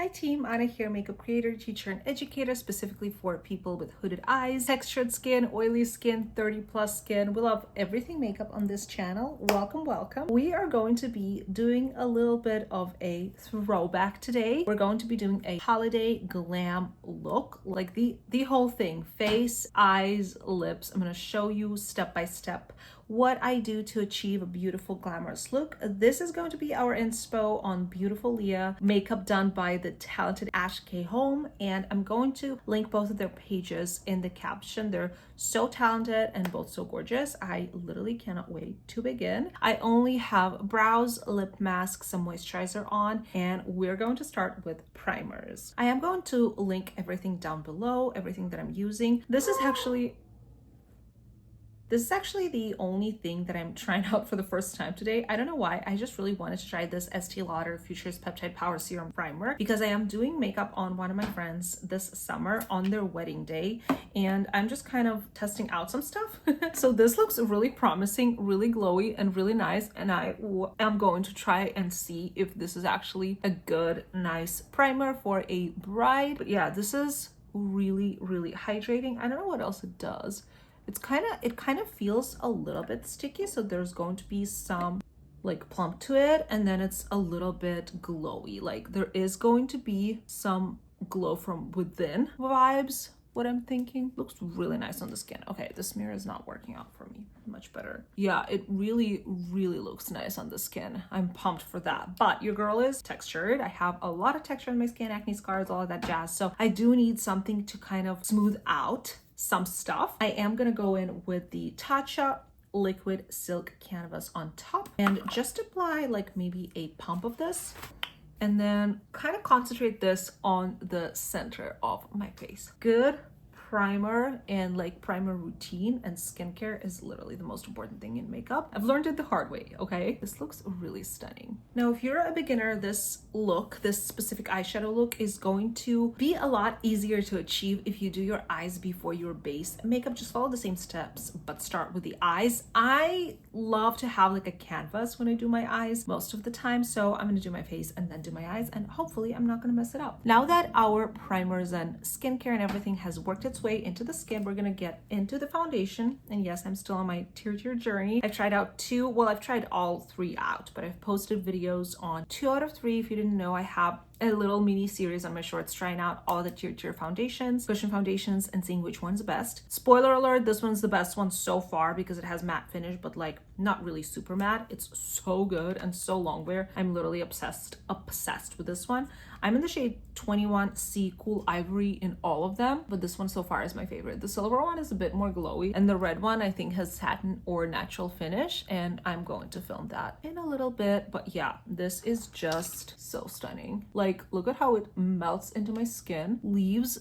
Hi team, Anna here, makeup creator, teacher, and educator specifically for people with hooded eyes, textured skin, oily skin, 30 plus skin. We love everything makeup on this channel. Welcome, welcome. We are going to be doing a little bit of a throwback today. We're going to be doing a holiday glam look, like the whole thing, face, eyes, lips. I'm going to show you step by step what I do to achieve a beautiful glamorous look. This is going to be our inspo on beautiful Leah, makeup done by the talented Ash K Home, and I'm going to link both of their pages in the caption. They're so talented and both so gorgeous. I literally cannot wait to begin. I only have brows, lip mask, some moisturizer on, and we're going to start with primers. I am going to link everything down below, everything that I'm using. This is actually the only thing that I'm trying out for the first time today. I don't know why. I just really wanted to try this Estee Lauder Futurist Peptide Power Serum Primer because I am doing makeup on one of my friends this summer on their wedding day, and I'm just kind of testing out some stuff. So this looks really promising, really glowy, and really nice, and I am going to try and see if this is actually a good, nice primer for a bride. But yeah, this is really, really hydrating. I don't know what else it does. It kind of feels a little bit sticky, so there's going to be some like plump to it, and then it's a little bit glowy. Like there is going to be some glow from within vibes. What I'm thinking looks really nice on the skin. Okay, this mirror is not working out for me much better. Yeah, it really looks nice on the skin. I'm pumped for that. But your girl is textured. I have a lot of texture on my skin, acne scars, all of that jazz, so I do need something to kind of smooth out some stuff. I am gonna go in with the Natasha liquid silk canvas on top and just apply like maybe a pump of this, and then kind of concentrate this on the center of my face. Good primer and like primer routine and skincare is literally the most important thing in makeup. I've learned it the hard way, okay? This looks really stunning. Now, if you're a beginner, this look, this specific eyeshadow look is going to be a lot easier to achieve if you do your eyes before your base makeup. Just follow the same steps, but start with the eyes. I love to have like a canvas when I do my eyes most of the time, so I'm gonna do my face and then do my eyes, and hopefully I'm not gonna mess it up. Now that our primers and skincare and everything has worked its way into the skin, we're gonna get into the foundation. And yes, I'm still on my tier journey. I've tried out I've tried all three out, but I've posted videos on 2 out of 3. If you didn't know, I have a little mini series on my shorts trying out all the tier foundations, cushion foundations, and seeing which one's best. Spoiler alert, this one's the best one so far because it has matte finish, but like not really super matte. It's so good and so long wear. I'm literally obsessed with this one. I'm in the shade 21C Cool Ivory in all of them, but this one so far is my favorite. The silver one is a bit more glowy, and the red one I think has satin or natural finish, and I'm going to film that in a little bit. But yeah, this is just so stunning. Like, look at how it melts into my skin, leaves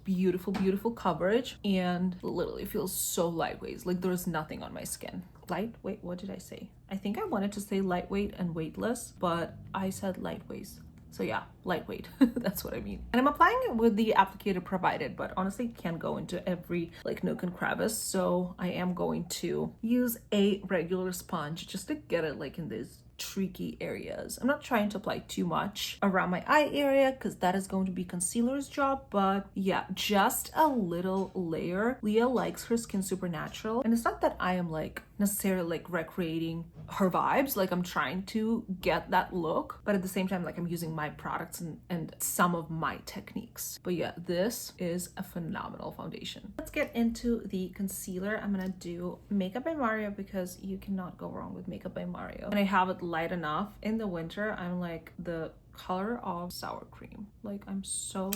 beautiful coverage, and literally feels so lightweight. Like there's nothing on my skin. Lightweight, what did I say? I think I wanted to say lightweight and weightless, but I said lightweight. So yeah, lightweight, that's what I mean. And I'm applying it with the applicator provided, but honestly can't go into every like nook and crevice. So I am going to use a regular sponge just to get it like in these tricky areas. I'm not trying to apply too much around my eye area because that is going to be concealer's job, but yeah, just a little layer. Leah likes her skin super natural, and it's not that I am like necessarily like recreating her vibes. Like I'm trying to get that look, but at the same time like I'm using my products and some of my techniques. But yeah, this is a phenomenal foundation. Let's get into the concealer. I'm gonna do Makeup by Mario because you cannot go wrong with Makeup by Mario, and I have it light enough. In the winter I'm like the color of sour cream. Like I'm so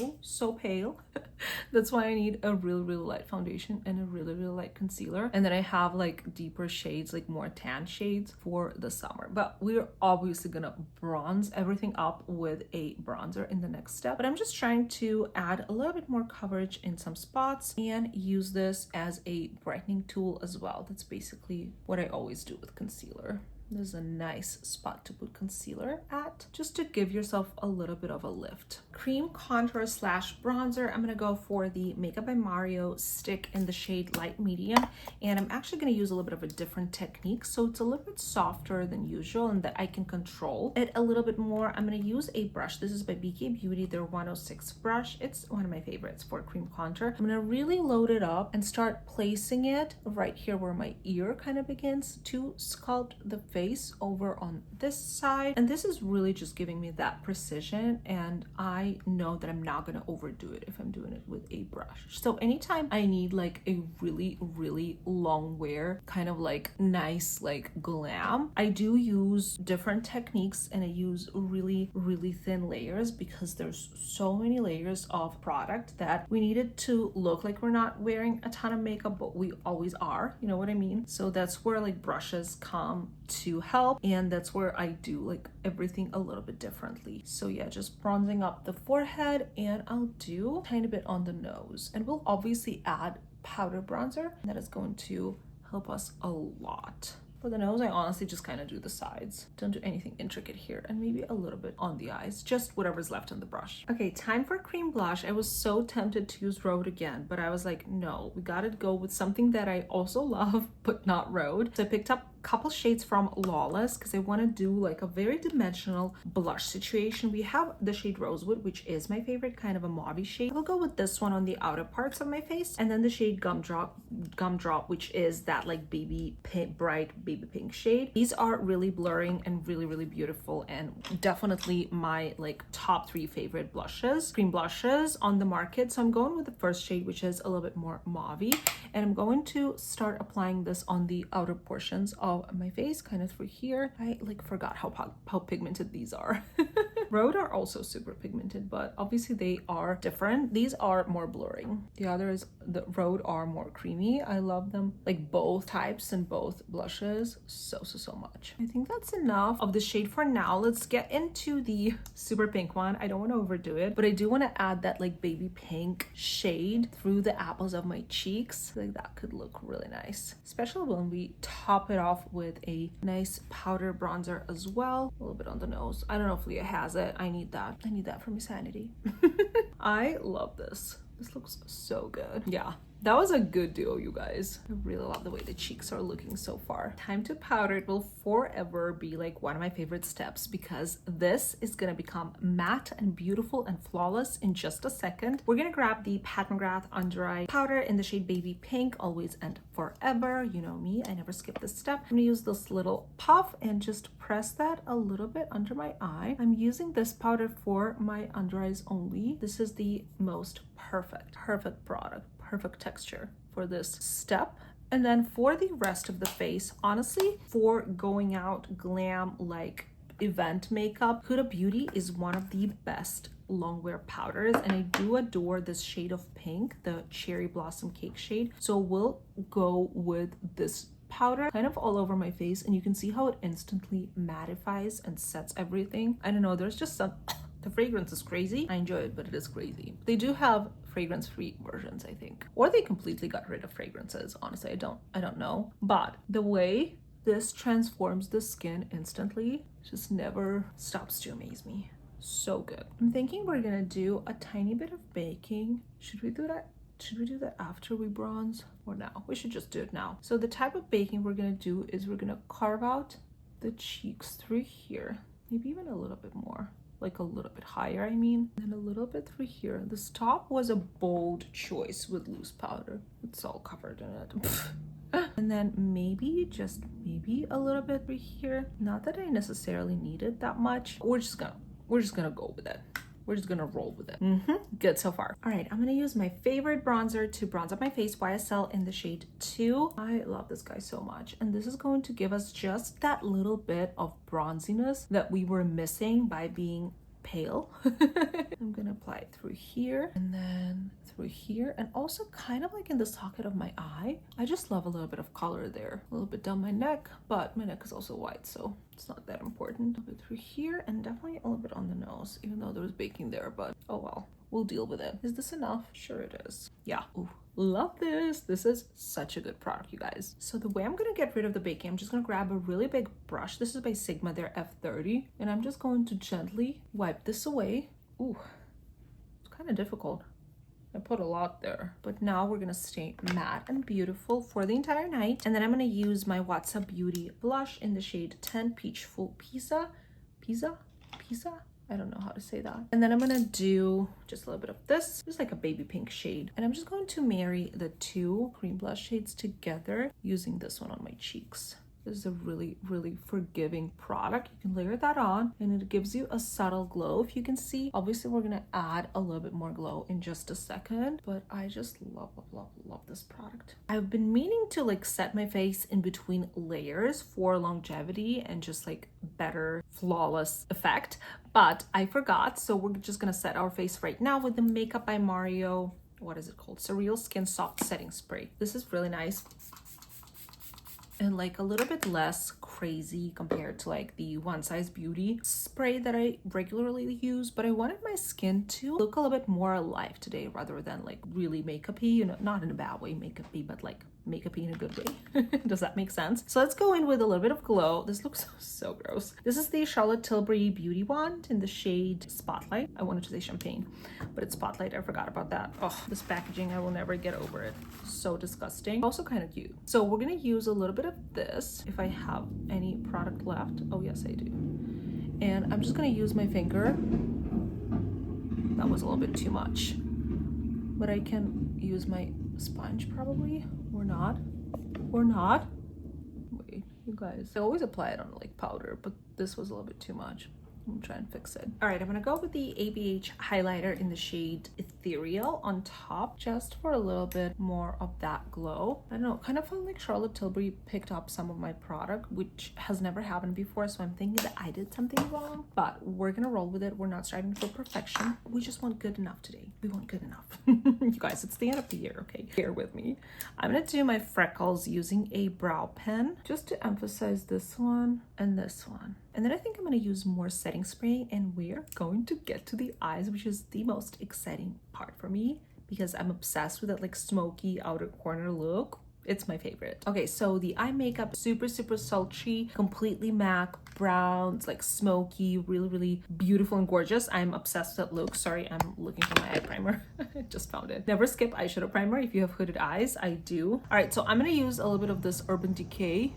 pale. That's why I need a really light foundation and a really light concealer, and then I have like deeper shades, like more tan shades for the summer. But we're obviously gonna bronze everything up with a bronzer in the next step, but I'm just trying to add a little bit more coverage in some spots and use this as a brightening tool as well. That's basically what I always do with concealer. This is a nice spot to put concealer at, just to give yourself a little bit of a lift. Cream contour slash bronzer. I'm gonna go for the Makeup by Mario stick in the shade light medium, and I'm actually gonna use a little bit of a different technique, so it's a little bit softer than usual and that I can control it a little bit more. I'm gonna use a brush. This is by BK Beauty, their 106 brush. It's one of my favorites for cream contour. I'm gonna really load it up and start placing it right here where my ear kind of begins to sculpt the face over on this side. And this is really just giving me that precision, and I know that I'm not gonna overdo it if I'm doing it with a brush. So anytime I need like a really long wear, kind of like nice like glam, I do use different techniques, and I use really thin layers because there's so many layers of product that we need it to look like we're not wearing a ton of makeup, but we always are, you know what I mean? So that's where like brushes come to help, and that's where I do like everything a little bit differently. So yeah, just bronzing up the forehead, and I'll do a tiny bit on the nose, and we'll obviously add powder bronzer. That is going to help us a lot. For the nose, I honestly just kind of do the sides. Don't do anything intricate here, and maybe a little bit on the eyes, just whatever's left on the brush. Okay, time for cream blush. I was so tempted to use Rhode again, but I was like, no, we gotta go with something that I also love, but not Rhode. So I picked up couple shades from Lawless because I want to do like a very dimensional blush situation. We have the shade Rosewood, which is my favorite, kind of a mauve shade. I'll go with this one on the outer parts of my face, and then the shade Gumdrop, which is that like baby pink, bright baby pink shade. These are really blurring and really beautiful, and definitely my like top 3 favorite blushes, cream blushes on the market. So I'm going with the first shade, which is a little bit more mauve, and I'm going to start applying this on the outer portions of my face, kind of through here. I like forgot how pigmented these are. Rhode are also super pigmented, but obviously they are different. These are more blurring. The others, the Rhode, are more creamy. I love them, like both types and both blushes so much. I think that's enough of the shade for now. Let's get into the super pink one. I don't want to overdo it, but I do want to add that like baby pink shade through the apples of my cheeks. I think that could look really nice, especially when we top it off with a nice powder bronzer as well. A little bit on the nose. I don't know if Leah has it. I need that for my sanity. I love this. This looks so good. Yeah, that was a good duo, you guys. I really love the way the cheeks are looking so far. Time to powder. It will forever be like one of my favorite steps because this is gonna become matte and beautiful and flawless in just a second. We're gonna grab the Pat McGrath Under Eye powder in the shade Baby Pink, always and forever. You know me, I never skip this step. I'm gonna use this little puff and just press that a little bit under my eye. I'm using this powder for my under eyes only. This is the most perfect product, perfect texture for this step. And then for the rest of the face, honestly, for going out glam like event makeup, Huda Beauty is one of the best long wear powders, and I do adore this shade of pink, the Cherry Blossom Cake shade. So we'll go with this powder kind of all over my face, and you can see how it instantly mattifies and sets everything. I don't know, there's just some the fragrance is crazy. I enjoy it, but it is crazy. They do have fragrance-free versions, I think, or they completely got rid of fragrances. Honestly, I don't know, but the way this transforms the skin instantly just never stops to amaze me. So good. I'm thinking we're gonna do a tiny bit of baking. Should we do that? Should we do that after we bronze or now? We should just do it now. So the type of baking we're gonna do is we're gonna carve out the cheeks through here, maybe even a little bit more, like a little bit higher, I mean, and a little bit through here. This top was a bold choice with loose powder. It's all covered in it. And then maybe, just maybe a little bit through here. Not that I necessarily need it that much. We're just gonna go with it. We're just gonna roll with it. Good so far. All right, I'm gonna use my favorite bronzer to bronze up my face, YSL in the shade 2. I love this guy so much. And this is going to give us just that little bit of bronziness that we were missing by being pale. I'm gonna apply it through here and then through here, and also kind of like in the socket of my eye. I just love a little bit of color there. A little bit down my neck, but my neck is also white, so it's not that important. A little bit through here, and definitely a little bit on the nose, even though there was baking there, but oh well. we'll deal with it. Is this enough? Sure it is. Yeah. Ooh, love this. This is such a good product, you guys. So the way I'm gonna get rid of the baking, I'm just gonna grab a really big brush. This is by Sigma, their F30, and I'm just going to gently wipe this away. Ooh, it's kind of difficult. I put a lot there, but now we're gonna stay matte and beautiful for the entire night. And then I'm gonna use my What's Up Beauty blush in the shade 10 Peachful Pizza. I don't know how to say that. And then I'm gonna do just a little bit of this, just like a baby pink shade. And I'm just going to marry the two cream blush shades together using this one on my cheeks. This is a really, really forgiving product. You can layer that on and it gives you a subtle glow. If you can see, obviously we're gonna add a little bit more glow in just a second, but I just love this product. I've been meaning to like set my face in between layers for longevity and just like better flawless effect, but I forgot. So we're just gonna set our face right now with the Makeup by Mario, what is it called? Surreal Skin Soft Setting Spray. This is really nice. And like a little bit less crazy compared to like the One Size Beauty spray that I regularly use, but I wanted my skin to look a little bit more alive today rather than like really makeup-y, you know, not in a bad way makeup-y, but like makeup-y in a good way. Does that make sense? So let's go in with a little bit of glow. This looks so gross. This is the Charlotte Tilbury Beauty Wand in the shade Spotlight. I wanted to say Champagne, but it's Spotlight. I forgot about that. Oh, this packaging, I will never get over it. So disgusting. Also kind of cute. So we're gonna use a little bit of this if I have any product left. Oh yes, I do. And I'm just gonna use my finger. That was a little bit too much, but I can use my sponge probably, or not. Wait, you guys, I always apply it on like powder, but this was a little bit too much. I'm trying to fix it. All right, I'm gonna go with the ABH highlighter in the shade Ethereal on top, just for a little bit more of that glow. I don't know, kind of felt like Charlotte Tilbury picked up some of my product, which has never happened before, so I'm thinking that I did something wrong, but we're gonna roll with it. We're not striving for perfection. We just want good enough today. We want good enough. You guys, it's the end of the year, okay? Bear with me. I'm gonna do my freckles using a brow pen, just to emphasize this one and this one. And then I think I'm gonna use more setting spray, and we're going to get to the eyes, which is the most exciting part for me because I'm obsessed with that like smoky outer corner look. It's my favorite. Okay, so the eye makeup, super sultry, completely MAC, browns, like smoky, really beautiful and gorgeous. I'm obsessed with that look. Sorry, I'm looking for my eye primer. I just found it. Never skip eyeshadow primer if you have hooded eyes. I do. All right, so I'm gonna use a little bit of this Urban Decay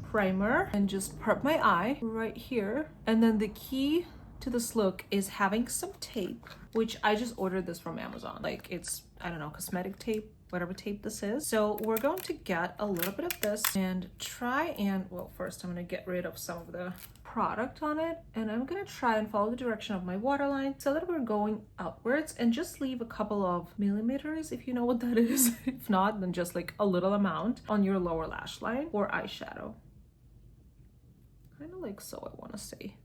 primer and just prep my eye right here. And then the key to this look is having some tape, which I just ordered this from Amazon. Like it's, I don't know, cosmetic tape, whatever tape this is. So we're going to get a little bit of this and try and, well, first I'm gonna get rid of some of the product on it, and I'm gonna try and follow the direction of my waterline so that we're going outwards, and just leave a couple of millimeters, if you know what that is. If not, then just like a little amount on your lower lash line or eyeshadow. Kind of like so, I want to say.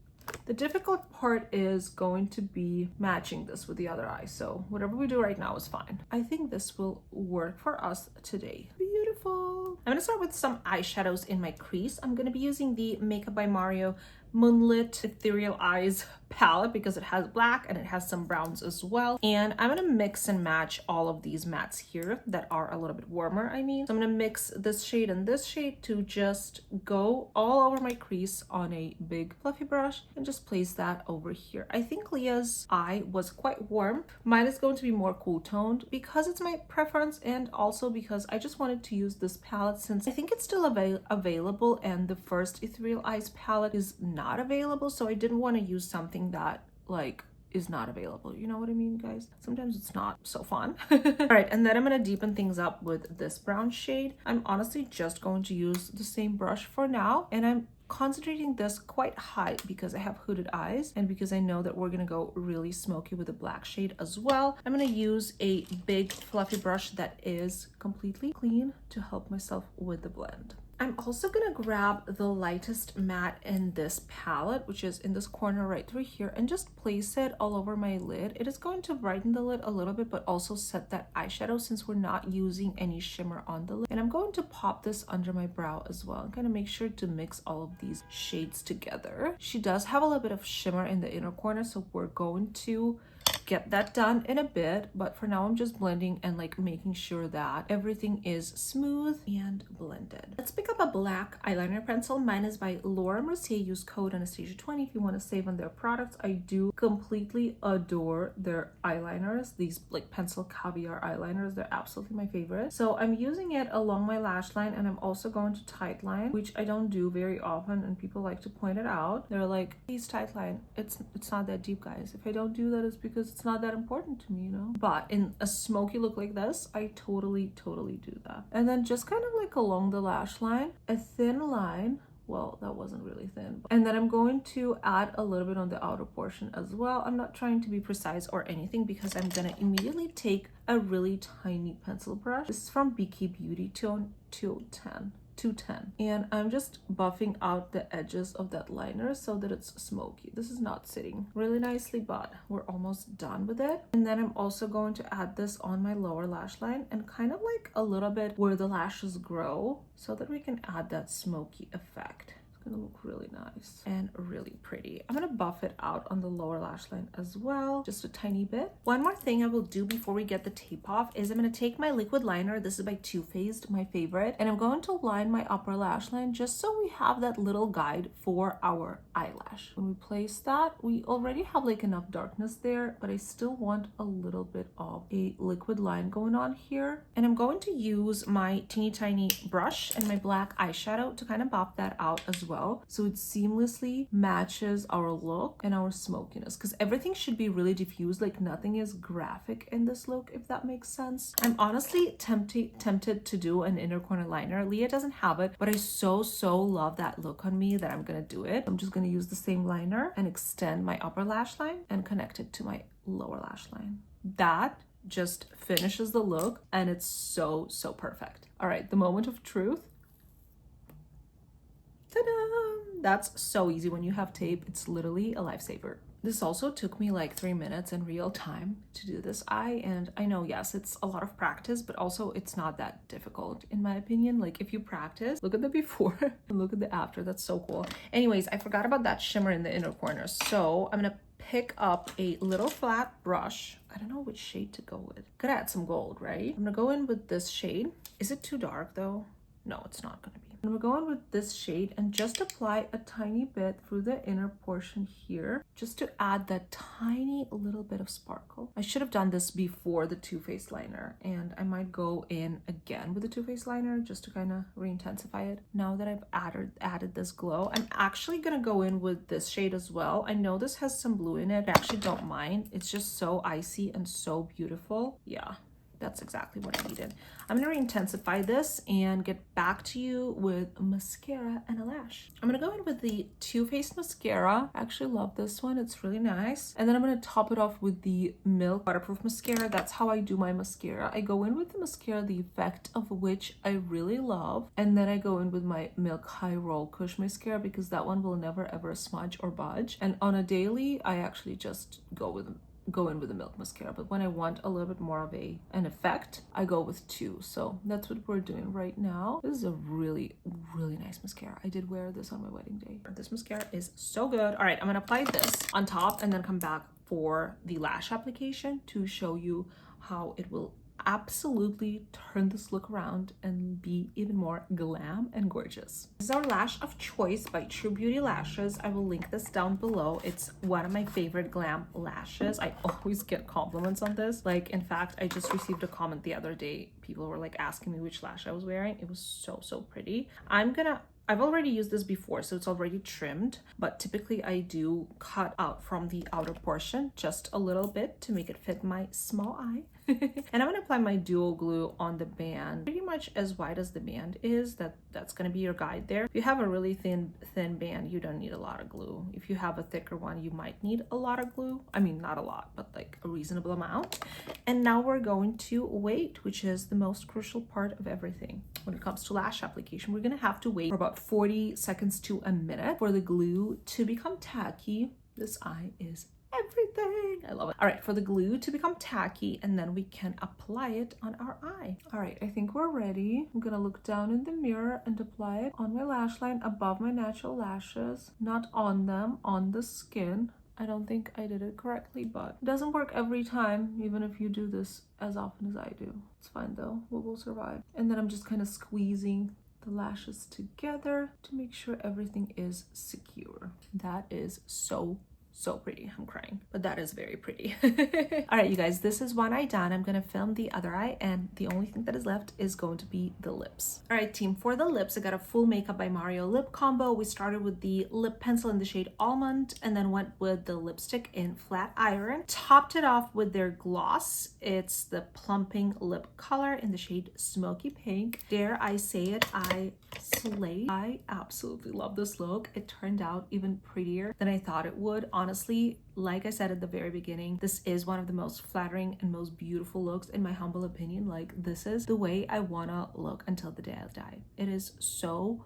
The difficult part is going to be matching this with the other eye, so whatever we do right now is fine. I think this will work for us today. Beautiful. I'm gonna start with some eyeshadows in my crease. I'm gonna be using the Makeup by Mario Moonlit Ethereal Eyes palette because it has black and it has some browns as well. And I'm gonna mix and match all of these mattes here that are a little bit warmer, I mean. So I'm gonna mix this shade and this shade to just go all over my crease on a big fluffy brush and just place that over here. I think Leah's eye was quite warm. Mine is going to be more cool toned because it's my preference, and also because I just wanted to use this palette since I think it's still available and the first Ethereal Eyes palette is not available, so I didn't want to use something that like is not available. You know what I mean, guys? Sometimes it's not so fun. All right, and then I'm gonna deepen things up with this brown shade. I'm honestly just going to use the same brush for now, and I'm concentrating this quite high because I have hooded eyes and because I know that we're gonna go really smoky with a black shade as well. I'm gonna use a big fluffy brush that is completely clean to help myself with the blend. I'm also gonna grab the lightest matte in this palette, which is in this corner right through here, and just place it all over my lid. It is going to brighten the lid a little bit, but also set that eyeshadow since we're not using any shimmer on the lid. And I'm going to pop this under my brow as well and kind of make sure to mix all of these shades together. She does have a little bit of shimmer in the inner corner, so we're going to get that done in a bit, but for now I'm just blending and like making sure that everything is smooth and blended. Let's pick up a black eyeliner pencil. Mine is by Laura Mercier. Use code Anastasia 20 if you want to save on their products. I do completely adore their eyeliners. These like pencil caviar eyeliners, they're absolutely my favorite. So I'm using it along my lash line, and I'm also going to tight line, which I don't do very often, and people like to point it out. They're like, please tight line. It's not that deep, guys. If I don't do that, it's because it's not that important to me, you know? But in a smoky look like this, I totally do that. And then just kind of like along the lash line, a thin line. Well, that wasn't really thin. And then I'm going to add a little bit on the outer portion as well. I'm not trying to be precise or anything because I'm gonna immediately take a really tiny pencil brush. This is from BK Beauty Tone 210. And I'm just buffing out the edges of that liner so that it's smoky. This is not sitting really nicely, but we're almost done with it. And then I'm also going to add this on my lower lash line and kind of like a little bit where the lashes grow so that we can add that smoky effect. Gonna look really nice and really pretty. I'm gonna buff it out on the lower lash line as well, just a tiny bit. One more thing I will do before we get the tape off is I'm gonna take my liquid liner. This is by Too Faced, my favorite, and I'm going to line my upper lash line just so we have that little guide for our eyelash. When we place that, we already have like enough darkness there, but I still want a little bit of a liquid line going on here. And I'm going to use my teeny tiny brush and my black eyeshadow to kind of buff that out as well, so it seamlessly matches our look and our smokiness, because everything should be really diffused, like nothing is graphic in this look, if that makes sense. I'm honestly tempted to do an inner corner liner. Leah doesn't have it, but I so love that look on me that I'm gonna do it. I'm just gonna use the same liner and extend my upper lash line and connect it to my lower lash line. That just finishes the look, and it's so perfect. All right, the moment of truth. Ta-da! That's so easy when you have tape. It's literally a lifesaver. This also took me like 3 minutes in real time to do this eye, and I know, yes, it's a lot of practice, but also it's not that difficult in my opinion. Like if you practice, look at the before and look at the after. That's so cool. Anyways, I forgot about that shimmer in the inner corner, so I'm gonna pick up a little flat brush. I don't know which shade to go with. Could add some gold, right? I'm gonna go in with this shade. Is it too dark though? No, it's not gonna be. And we're going with this shade and just apply a tiny bit through the inner portion here, just to add that tiny little bit of sparkle. I should have done this before the Too Faced liner, and I might go in again with the Too Faced liner just to kind of re-intensify it. Now that I've added this glow, I'm actually gonna go in with this shade as well. I know this has some blue in it. I actually don't mind. It's just so icy and so beautiful. Yeah. That's exactly what I needed. I'm gonna re-intensify this and get back to you with mascara and a lash. I'm gonna go in with the Too Faced mascara. I actually love this one. It's really nice. And then I'm gonna top it off with the Milk Waterproof Mascara. That's how I do my mascara. I go in with the mascara, the effect of which I really love. And then I go in with my Milk High Roll Kush Mascara because that one will never ever smudge or budge. And on a daily, I actually just go in with the Milk mascara, but when I want a little bit more of an effect, I go with two. So that's what we're doing right now. This is a really nice mascara. I did wear this on my wedding day. This mascara is so good. All right, I'm gonna apply this on top and then come back for the lash application to show you how it will absolutely turn this look around and be even more glam and gorgeous. This is our lash of choice by True Beauty Lashes. I will link this down below. It's one of my favorite glam lashes. I always get compliments on this. Like, in fact, I just received a comment the other day. People were like asking me which lash I was wearing. It was so pretty. I've already used this before, so it's already trimmed, but typically I do cut out from the outer portion just a little bit to make it fit my small eye. And I'm gonna apply my duo glue on the band, pretty much as wide as the band is. That's gonna be your guide there. If you have a really thin band, you don't need a lot of glue. If you have a thicker one, you might need a lot of glue. I mean, not a lot, but like a reasonable amount. And now we're going to wait, which is the most crucial part of everything. When it comes to lash application, we're gonna have to wait for about 40 seconds to a minute for the glue to become tacky. This eye is everything. I love it. All right, for the glue to become tacky, and then we can apply it on our eye. All right, I think we're ready. I'm gonna look down in the mirror and apply it on my lash line above my natural lashes, not on them, on the skin. I don't think I did it correctly, but it doesn't work every time, even if you do this as often as I do. It's fine though, we will survive. And then I'm just kind of squeezing the lashes together to make sure everything is secure. That is so pretty. I'm crying, but that is very pretty. All right, you guys, this is one eye done. I'm gonna film the other eye, and the only thing that is left is going to be the lips. All right, team, for the lips, I got a full Makeup by Mario lip combo. We started with the lip pencil in the shade Almond, and then went with the lipstick in Flat Iron. Topped it off with their gloss. It's the Plumping lip color in the shade Smoky Pink. Dare I say it, I slayed. I absolutely love this look. It turned out even prettier than I thought it would. Honestly, like I said at the very beginning, this is one of the most flattering and most beautiful looks in my humble opinion. Like, this is the way I wanna look until the day I die. It is so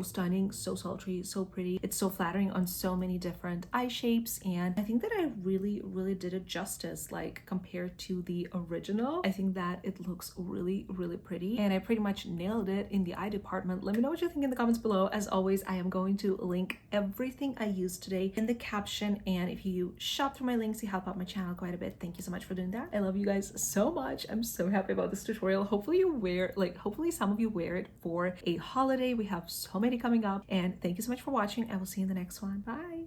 stunning, so sultry, so pretty. It's so flattering on so many different eye shapes, and I think that I really did it justice. Like, compared to the original, I think that it looks really pretty, and I pretty much nailed it in the eye department. Let me know what you think in the comments below. As always, I am going to link everything I used today in the caption, and if you shop through my links, you help out my channel quite a bit. Thank you so much for doing that. I love you guys so much. I'm so happy about this tutorial. Hopefully you wear, like, hopefully some of you wear it for a holiday. We have so many coming up, and thank you so much for watching. I will see you in the next one. Bye.